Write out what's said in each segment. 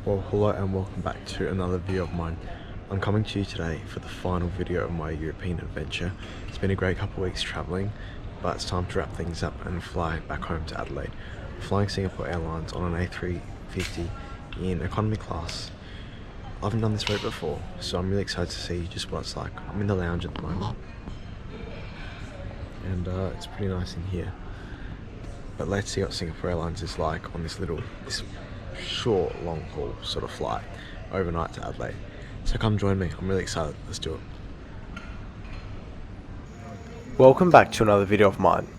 Well, hello and welcome back to another video of mine. I'm coming to you today for the final video of my European adventure. It's been a great couple of weeks travelling, but it's time to wrap things up and fly back home to Adelaide. I'm flying Singapore Airlines on an A350 in economy class. I haven't done this route before, so I'm really excited to see just what it's like. I'm in the lounge at the moment, and it's pretty nice in here. But let's see what Singapore Airlines is like on this short, long haul sort of flight overnight to Adelaide. So come join me, I'm really excited, let's do it. Welcome back to another video of mine.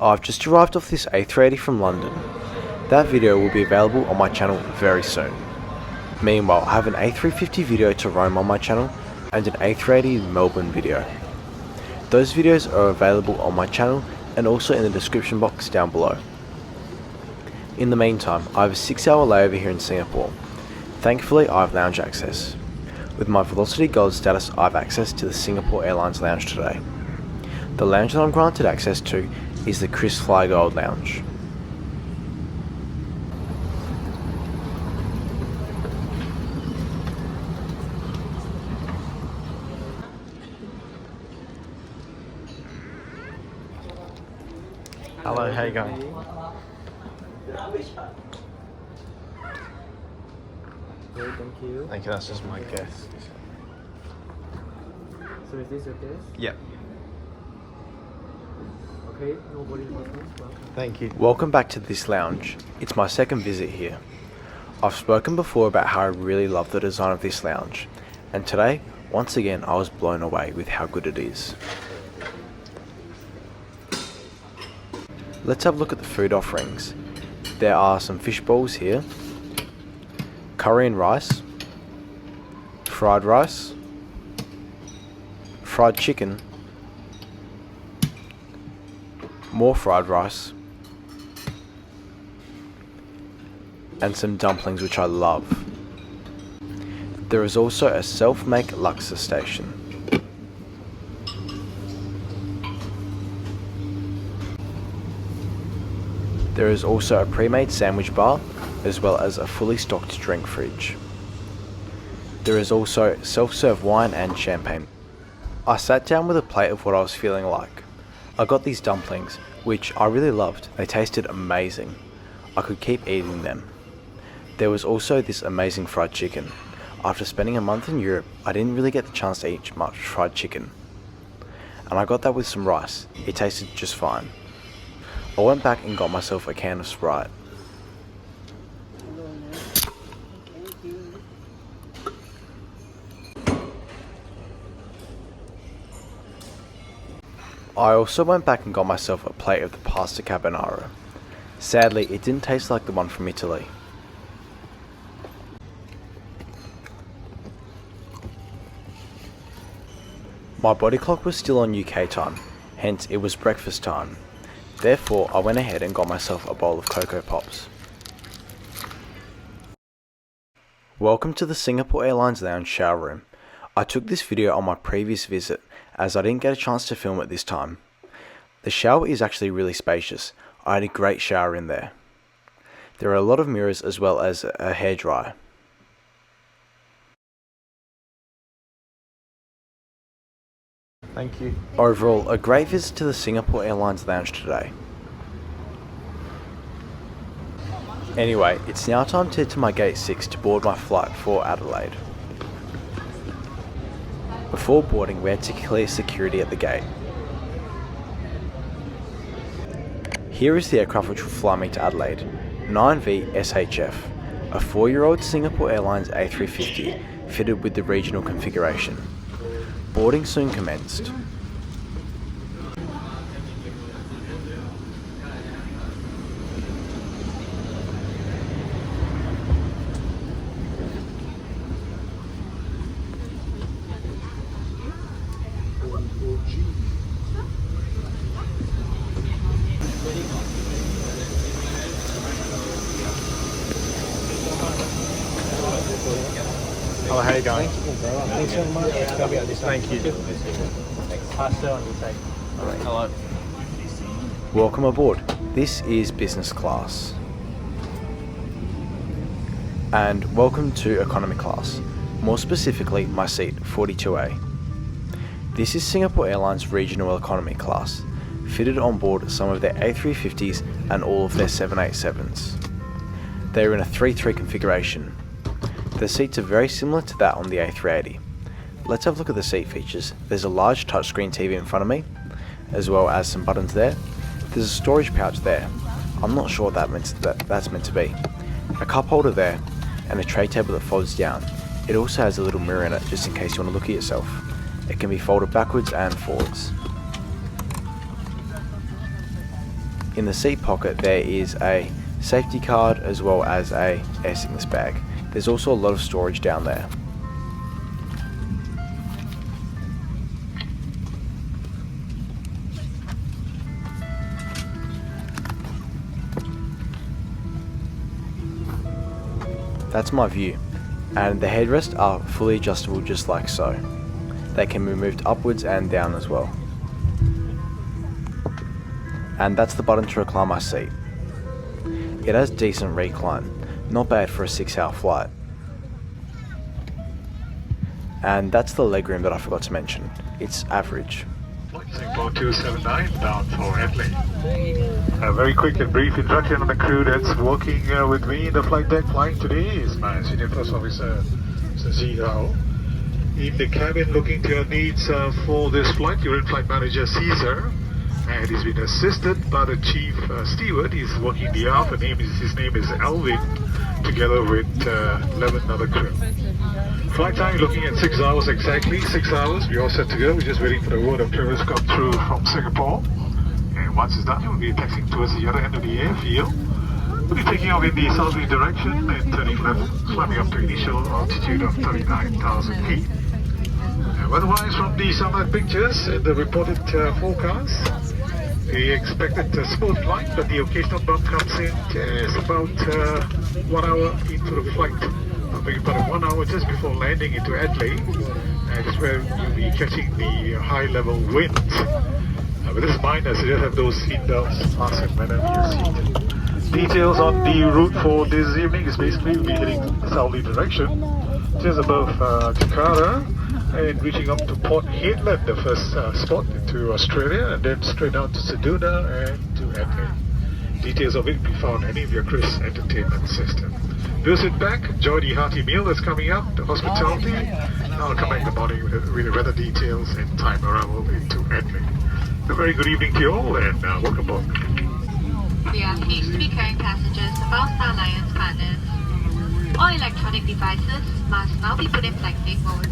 I've just arrived off this A380 from London. That video will be available on my channel very soon. Meanwhile, I have an A350 video to roam on my channel and an A380 Melbourne video. Those videos are available on my channel and also in the description box down below. In the meantime, I have a 6-hour layover here in Singapore. Thankfully, I have lounge access. With my Velocity Gold status, I have access to the Singapore Airlines lounge today. The lounge that I'm granted access to is the KrisFlyer Gold lounge. Hello, how you going? Okay, thank you. Thank you, that's just my guest. So is this your guest? Yep. Okay, nobody welcome. Thank you. Welcome back to this lounge. It's my second visit here. I've spoken before about how I really love the design of this lounge, and today, once again, I was blown away with how good it is. Let's have a look at the food offerings. There are some fish balls here, curry and rice, fried chicken, more fried rice, and some dumplings which I love. There is also a self-make laksa station. There is also a pre-made sandwich bar, as well as a fully stocked drink fridge. There is also self-serve wine and champagne. I sat down with a plate of what I was feeling like. I got these dumplings, which I really loved. They tasted amazing. I could keep eating them. There was also this amazing fried chicken. After spending a month in Europe, I didn't really get the chance to eat much fried chicken. And I got that with some rice. It tasted just fine. I went back and got myself a can of Sprite. I also went back and got myself a plate of the pasta carbonara. Sadly, it didn't taste like the one from Italy. My body clock was still on UK time, hence it was breakfast time. Therefore, I went ahead and got myself a bowl of Cocoa Pops. Welcome to the Singapore Airlines lounge shower room. I took this video on my previous visit as I didn't get a chance to film it this time. The shower is actually really spacious. I had a great shower in there. There are a lot of mirrors as well as a hairdryer. Thank you. Overall, a great visit to the Singapore Airlines lounge today. Anyway, it's now time to head to my gate 6 to board my flight for Adelaide. Before boarding, we had to clear security at the gate. Here is the aircraft which will fly me to Adelaide, 9V SHF, a 4-year-old Singapore Airlines A350 fitted with the regional configuration. Boarding soon commenced. Hello, how you going? Thanks so much. Thank you. Pasta on the side. Hello. Welcome aboard. This is business class. and welcome to economy class, more specifically my seat 42A. This is Singapore Airlines regional economy class, fitted on board some of their A350s and all of their 787s. They are in a 3-3 configuration. The seats are very similar to that on the A380. Let's have a look at the seat features. There's a large touchscreen TV in front of me, as well as some buttons there. There's a storage pouch there. I'm not sure what that's meant to be. A cup holder there, and a tray table that folds down. It also has a little mirror in it, just in case you want to look at yourself. It can be folded backwards and forwards. In the seat pocket there is a safety card as well as a air sickness bag. There's also a lot of storage down there. That's my view, and the headrests are fully adjustable just like so. They can be moved upwards and down as well. And that's the button to recline my seat. It has decent recline, not bad for a 6-hour flight. And that's the legroom that I forgot to mention. It's average. Singapore 279 bound for Adelaide. A very quick and brief introduction on the crew that's working with me in the flight deck flying today is my Senior First Officer, Mr. Zhao. In the cabin looking to your needs for this flight, your in-flight manager Caesar, and he's been assisted by the Chief Steward. He's working the aft, his name is Alvin, together with 11 other crew. Flight time looking at 6 hours exactly, 6 hours, we're all set to go. We're just waiting for the word of clearance to come through from Singapore. And once it's done, we'll be taxiing towards the other end of the airfield. We'll be taking off in the southerly direction and turning left, climbing up to initial altitude of 39,000 feet. Otherwise, from the satellite pictures and the reported forecast, we expected a smooth flight, but the occasional bump comes in just about 1 hour into the flight. About 1 hour just before landing into Adelaide, and it's where you'll be catching the high-level wind. With this in mind, I suggest have those seat belts fastened whenever you're seated. Details on the route for this evening is basically we'll be heading southerly direction, just above Jakarta, and reaching up to Port Hedland, the first spot into Australia, and then straight down to Ceduna and to Adelaide. Details of it will be found in any of your Kris entertainment system. We'll sit back, enjoy the hearty meal that's coming up, the hospitality, and I'll come back in the morning with the weather details and time arrival into Adelaide. A very good evening to you all, and welcome aboard. We are pleased to be carrying passengers of our Star Alliance partners. All electronic devices must now be put in flight safe mode.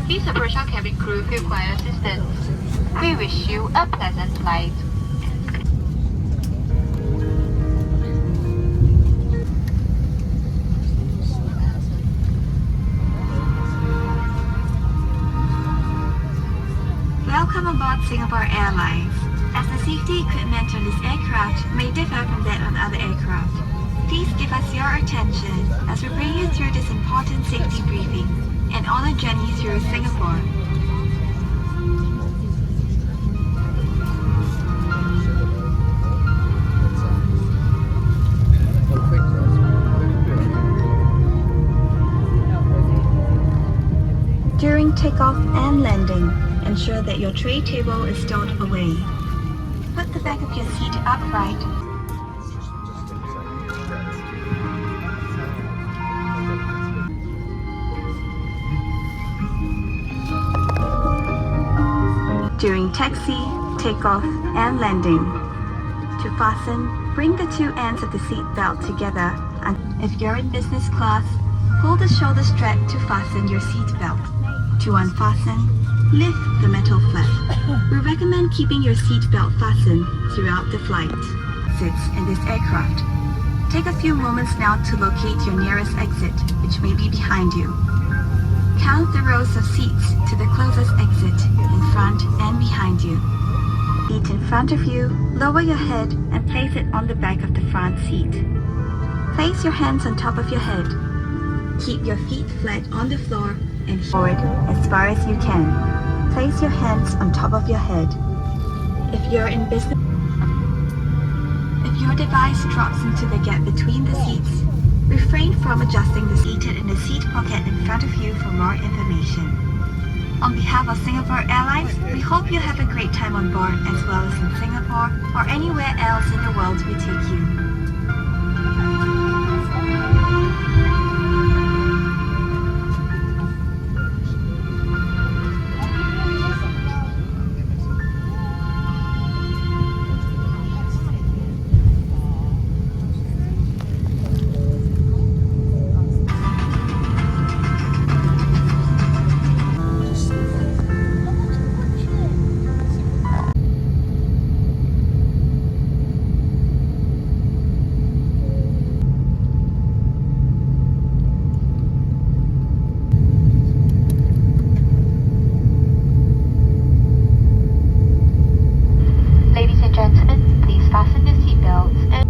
Please approach our cabin crew if you require assistance. We wish you a pleasant flight. Welcome aboard Singapore Airlines. As the safety equipment on this aircraft may differ from that on other aircraft, please give us your attention as we bring you through this important safety briefing and on a journey through Singapore. During takeoff and landing, ensure that your tray table is stowed away. Put the back of your seat upright. During taxi, takeoff, and landing. To fasten, bring the two ends of the seat belt together, and if you're in business class, pull the shoulder strap to fasten your seat belt. To unfasten, lift the metal flap. We recommend keeping your seat belt fastened throughout the flight. Exits in this aircraft. Take a few moments now to locate your nearest exit, which may be behind you. Count the rows of seats to the closest exit in front and behind you. Seat in front of you, lower your head and place it on the back of the front seat. Place your hands on top of your head. Keep your feet flat on the floor and forward as far as you can. Place your hands on top of your head. If you're in business, if your device drops into the gap between the seats, Refrain from adjusting the seated in the seat pocket in front of you for more information. On behalf of Singapore Airlines, we hope you have a great time on board as well as in Singapore or anywhere else in the world we take you. Ladies and gentlemen, please fasten your seatbelts and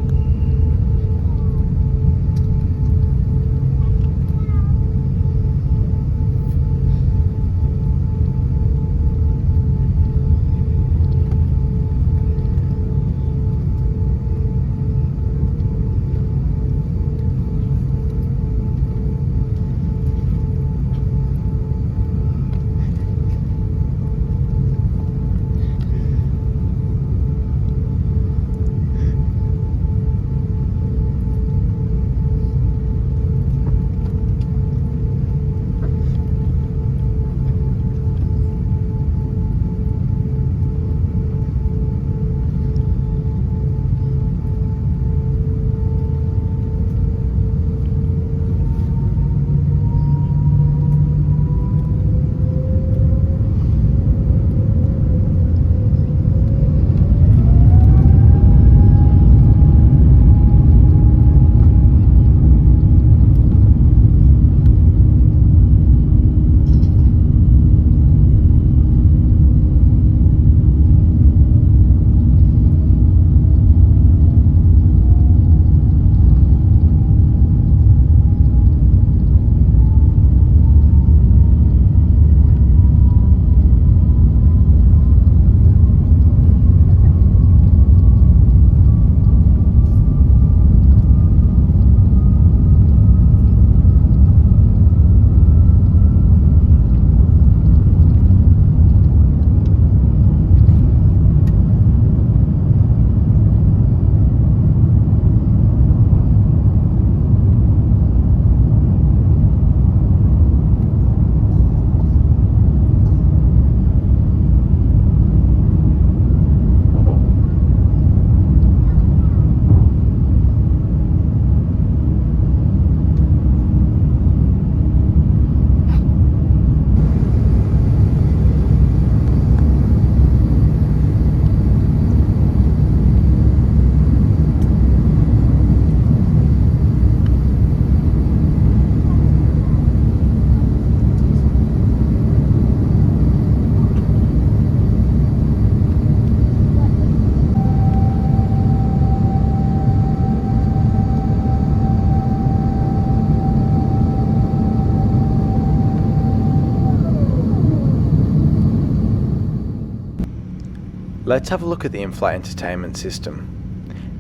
Let's have a look at the in-flight entertainment system.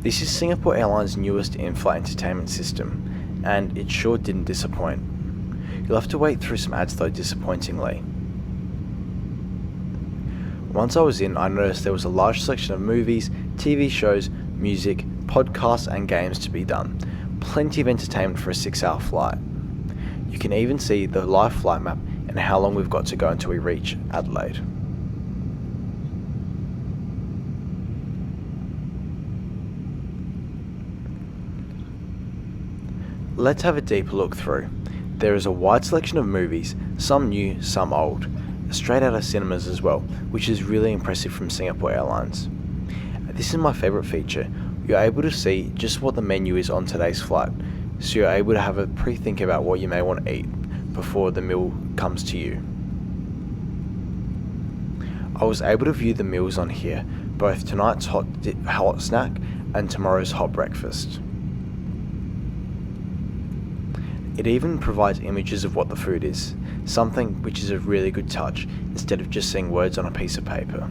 This is Singapore Airlines' newest in-flight entertainment system, and it sure didn't disappoint. You'll have to wait through some ads though, disappointingly. Once I was in, I noticed there was a large selection of movies, TV shows, music, podcasts and games to be done. Plenty of entertainment for a 6-hour flight. You can even see the live flight map and how long we've got to go until we reach Adelaide. Let's have a deeper look through. There is a wide selection of movies, some new, some old, straight out of cinemas as well, which is really impressive from Singapore Airlines. This is my favourite feature. You're able to see just what the menu is on today's flight, so you're able to have a pre-think about what you may want to eat before the meal comes to you. I was able to view the meals on here, both tonight's hot snack and tomorrow's hot breakfast. It even provides images of what the food is, something which is a really good touch instead of just seeing words on a piece of paper.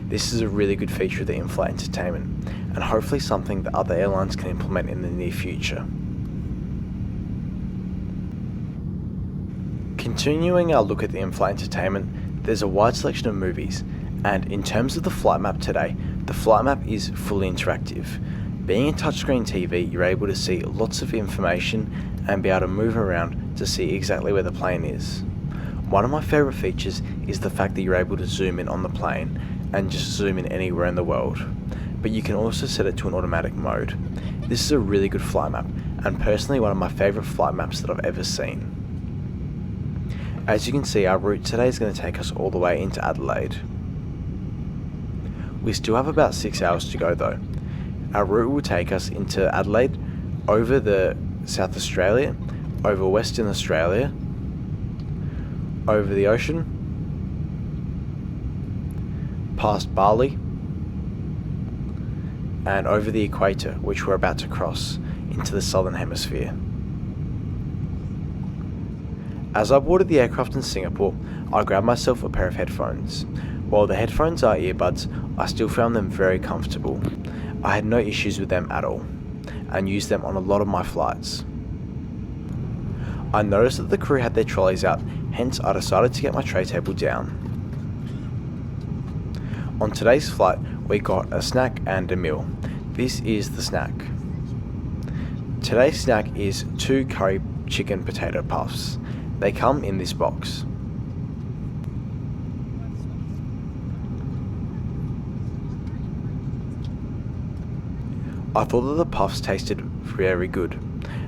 This is a really good feature of the in-flight entertainment, and hopefully something that other airlines can implement in the near future. Continuing our look at the in-flight entertainment, there's a wide selection of movies, and in terms of the flight map today, the flight map is fully interactive. Being a touchscreen TV, you're able to see lots of information and be able to move around to see exactly where the plane is. One of my favourite features is the fact that you're able to zoom in on the plane and just zoom in anywhere in the world, but you can also set it to an automatic mode. This is a really good flight map, and personally one of my favourite flight maps that I've ever seen. As you can see, our route today is going to take us all the way into Adelaide. We still have about 6 hours to go though. Our route will take us into Adelaide, over the South Australia, over Western Australia, over the ocean, past Bali, and over the equator, which we're about to cross into the southern hemisphere. As I boarded the aircraft in Singapore, I grabbed myself a pair of headphones. While the headphones are earbuds, I still found them very comfortable. I had no issues with them at all, and used them on a lot of my flights. I noticed that the crew had their trolleys out, hence I decided to get my tray table down. On today's flight, we got a snack and a meal. This is the snack. Today's snack is 2 curry chicken potato puffs. They come in this box. I thought that the puffs tasted very good,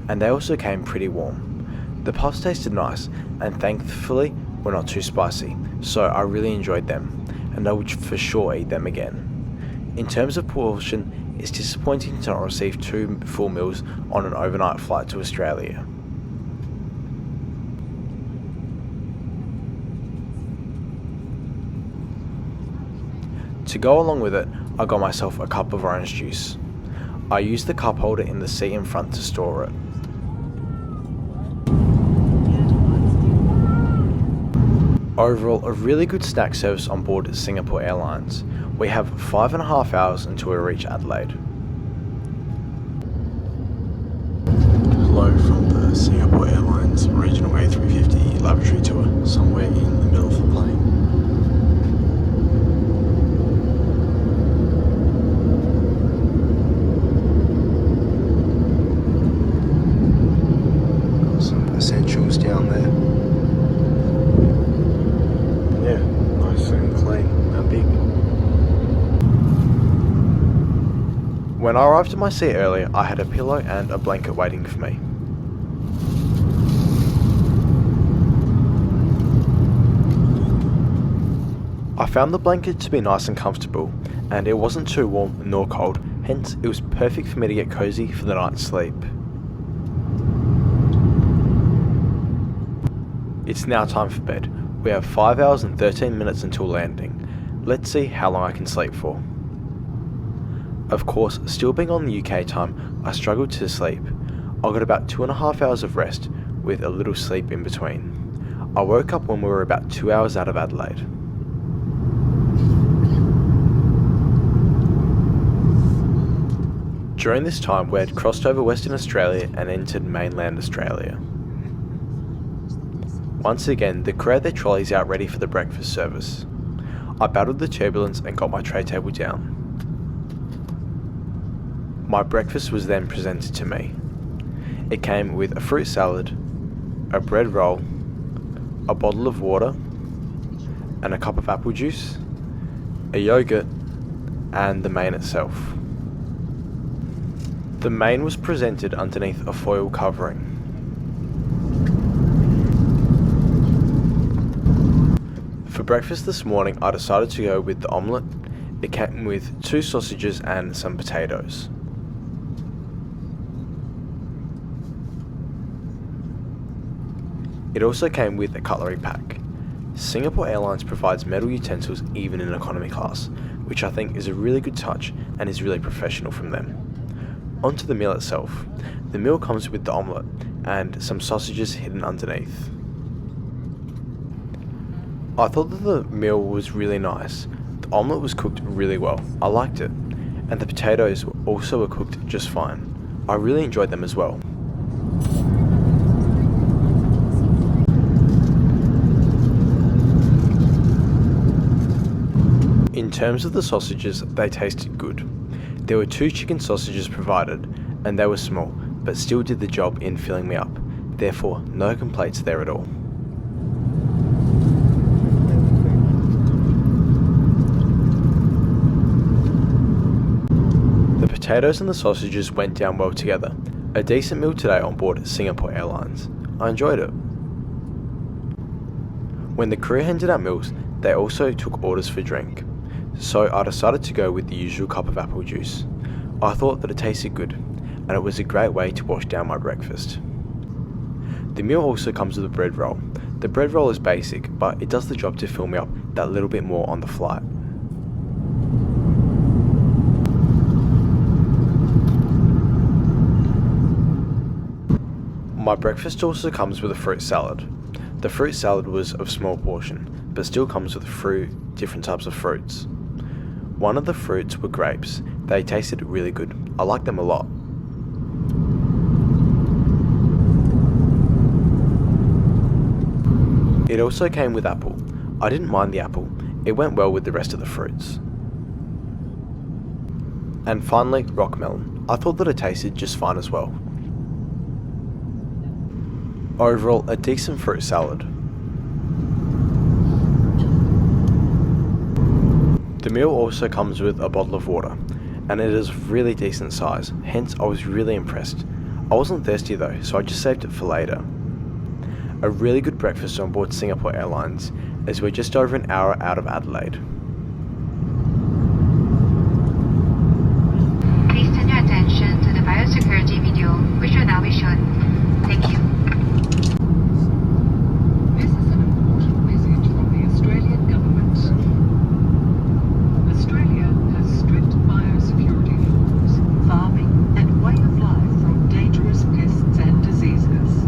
and they also came pretty warm. The puffs tasted nice, and thankfully were not too spicy, so I really enjoyed them, and I would for sure eat them again. In terms of portion, it's disappointing to not receive 2 full meals on an overnight flight to Australia. To go along with it, I got myself a cup of orange juice. I used the cup holder in the seat in front to store it. Overall, a really good snack service on board Singapore Airlines. We have 5.5 hours until we reach Adelaide. Hello from the Singapore Airlines Regional A350 Laboratory Tour, somewhere in the middle of the plane. Got some essentials down there. Yeah, nice and clean and big. When I arrived at my seat earlier, I had a pillow and a blanket waiting for me. I found the blanket to be nice and comfortable, and it wasn't too warm nor cold, hence it was perfect for me to get cozy for the night's sleep. It's now time for bed. We have 5 hours and 13 minutes until landing. Let's see how long I can sleep for. Of course, still being on the UK time, I struggled to sleep. I got about 2.5 hours of rest, with a little sleep in between. I woke up when we were about 2 hours out of Adelaide. During this time, we had crossed over Western Australia and entered mainland Australia. Once again, the crew had their trolleys out ready for the breakfast service. I battled the turbulence and got my tray table down. My breakfast was then presented to me. It came with a fruit salad, a bread roll, a bottle of water, and a cup of apple juice, a yogurt, and the main itself. The main was presented underneath a foil covering. For breakfast this morning, I decided to go with the omelette. It came with 2 sausages and some potatoes. It also came with a cutlery pack. Singapore Airlines provides metal utensils even in economy class, which I think is a really good touch and is really professional from them. Onto the meal itself. The meal comes with the omelette and some sausages hidden underneath. I thought that the meal was really nice. The omelette was cooked really well. I liked it. And the potatoes also were cooked just fine. I really enjoyed them as well. In terms of the sausages, they tasted good. There were 2 chicken sausages provided, and they were small, but still did the job in filling me up. Therefore, no complaints there at all. The potatoes and the sausages went down well together. A decent meal today on board Singapore Airlines. I enjoyed it. When the crew handed out meals, they also took orders for drink. So I decided to go with the usual cup of apple juice. I thought that it tasted good, and it was a great way to wash down my breakfast. The meal also comes with a bread roll. The bread roll is basic, but it does the job to fill me up that little bit more on the flight. My breakfast also comes with a fruit salad. The fruit salad was of small portion, but still comes with different types of fruits. One of the fruits were grapes. They tasted really good. I liked them a lot. It also came with apple. I didn't mind the apple. It went well with the rest of the fruits. And finally, rock melon. I thought that it tasted just fine as well. Overall, a decent fruit salad. The meal also comes with a bottle of water, and it is really decent size, hence I was really impressed. I wasn't thirsty though, so I just saved it for later. A really good breakfast on board Singapore Airlines, as we're just over an hour out of Adelaide. Please turn your attention to the biosecurity video, which will now be shown. Thank you. This is an important message from the Australian government. Australia has strict biosecurity laws, farming and way of life from dangerous pests and diseases.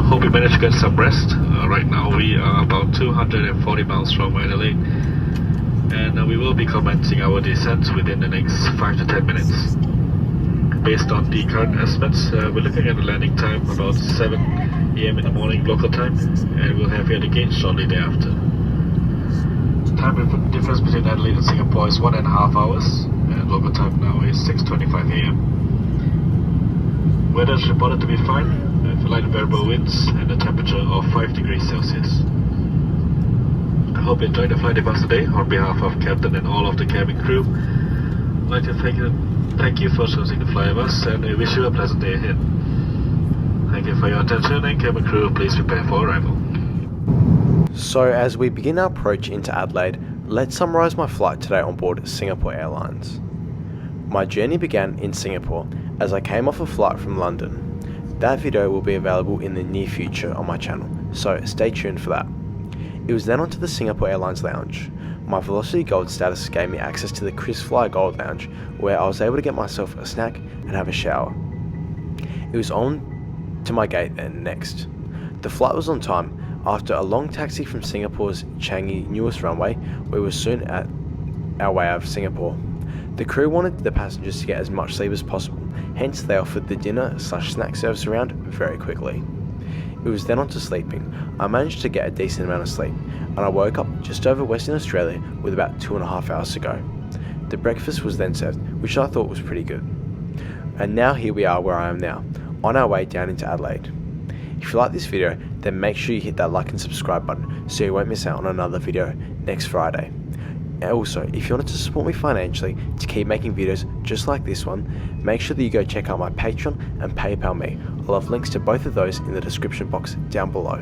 Hope you managed to get some rest. Right now we are about 240 miles from Adelaide, and we will be commencing our descent within the next 5 to 10 minutes. Based on the current estimates, we're looking at a landing time about 7 AM in the morning local time, and we'll have here the gate shortly thereafter. Time difference between Adelaide and Singapore is 1.5 hours, and local time now is 6:25 AM. Weather is reported to be fine, with light variable winds and a temperature of 5 degrees Celsius. I hope you enjoyed the flight with us today. On behalf of Captain and all of the cabin crew, I'd like to thank you for choosing to fly with us, and we wish you a pleasant day ahead. Thank you for your attention, and cabin crew, please prepare for arrival. So as we begin our approach into Adelaide, let's summarise my flight today on board Singapore Airlines. My journey began in Singapore as I came off a flight from London. That video will be available in the near future on my channel, so stay tuned for that. It was then onto the Singapore Airlines lounge. My Velocity Gold status gave me access to the KrisFlyer Gold lounge, where I was able to get myself a snack and have a shower. It was on to my gate then next. The flight was on time after a long taxi from Singapore's Changi newest runway. We were soon at our way out of Singapore. The crew wanted the passengers to get as much sleep as possible, hence they offered the dinner/snack service around very quickly. It was then on to sleeping. I managed to get a decent amount of sleep, and I woke up just over Western Australia with about 2.5 hours to go. The breakfast was then served, which I thought was pretty good. And now here we are where I am now, on our way down into Adelaide. If you like this video, then make sure you hit that like and subscribe button so you won't miss out on another video next Friday. And also, if you wanted to support me financially to keep making videos just like this one, make sure that you go check out my Patreon and PayPal me. I'll have links to both of those in the description box down below.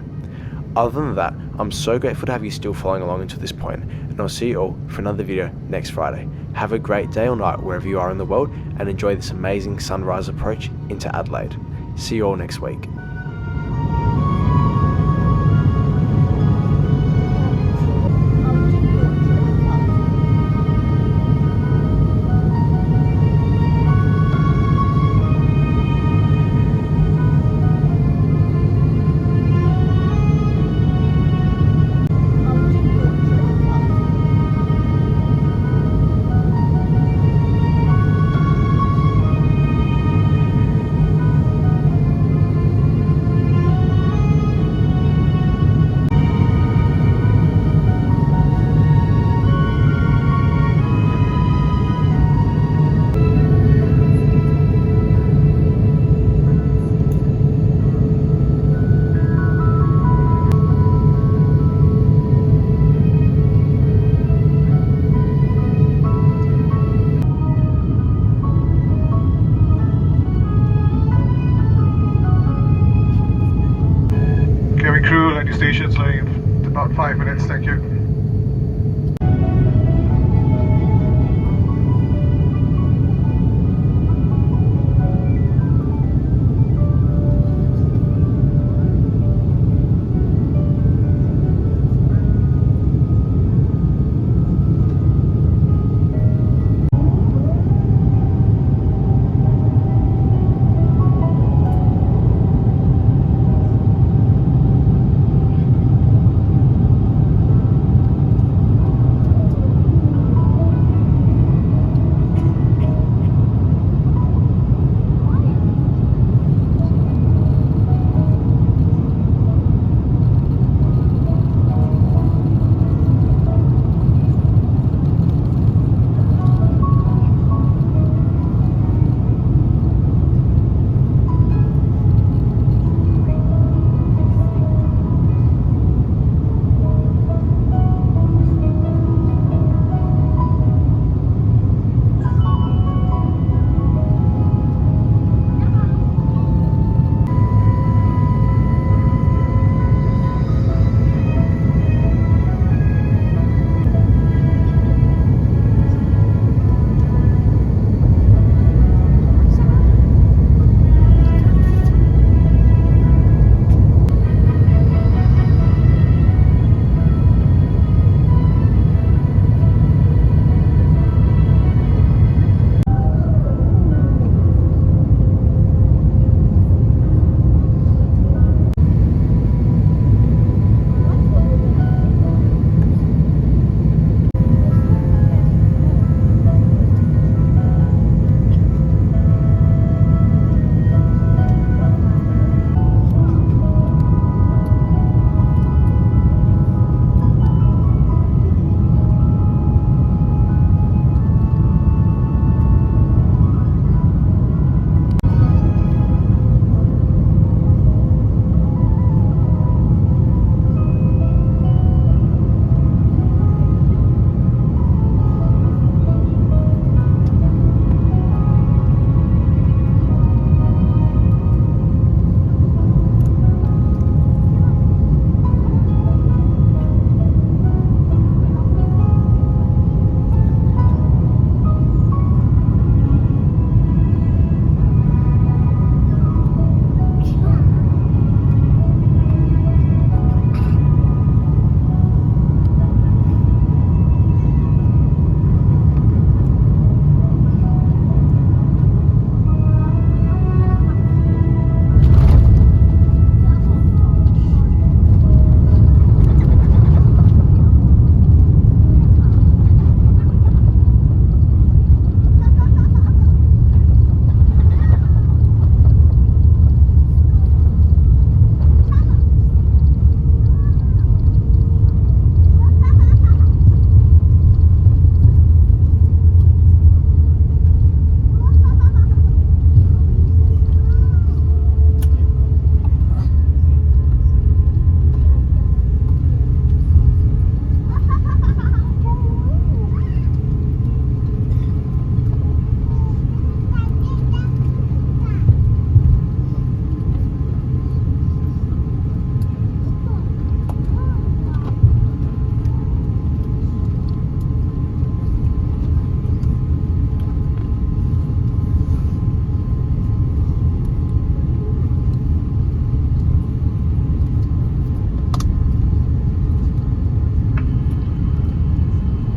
Other than that, I'm so grateful to have you still following along until this point, and I'll see you all for another video next Friday. Have a great day or night wherever you are in the world, and enjoy this amazing sunrise approach into Adelaide. See you all next week. stations leave. About 5 minutes, thank you.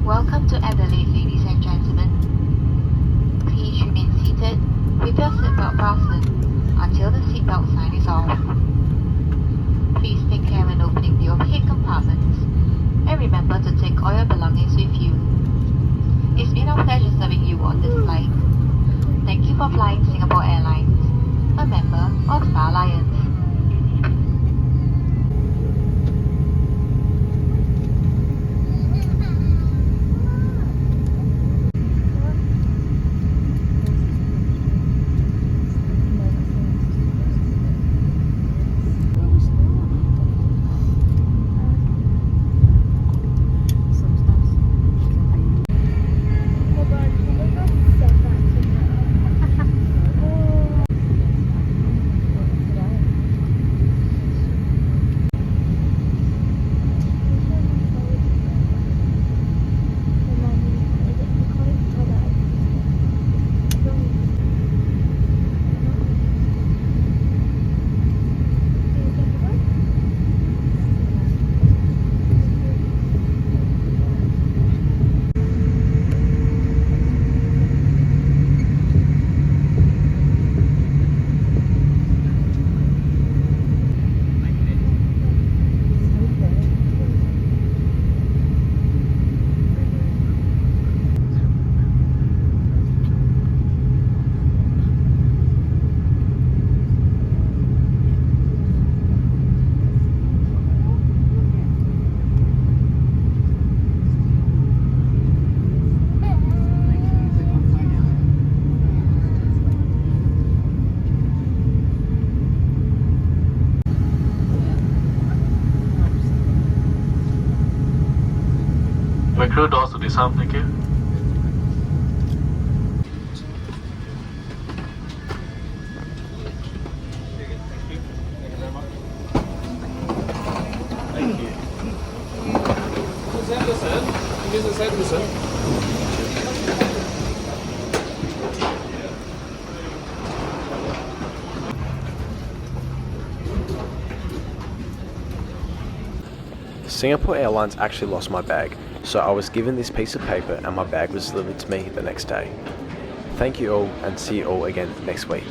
Welcome to Adelaide, ladies and gentlemen. Please remain seated with your seatbelt fastened until the seatbelt sign is off. Please take care when opening the overhead compartments, and remember to take all your belongings with you. It's been our pleasure serving you on this flight. Thank you for flying Singapore Airlines, a member of Star Alliance. crew doors to disarm, thank you. Singapore Airlines actually lost my bag, so I was given this piece of paper and my bag was delivered to me the next day. Thank you all and see you all again next week.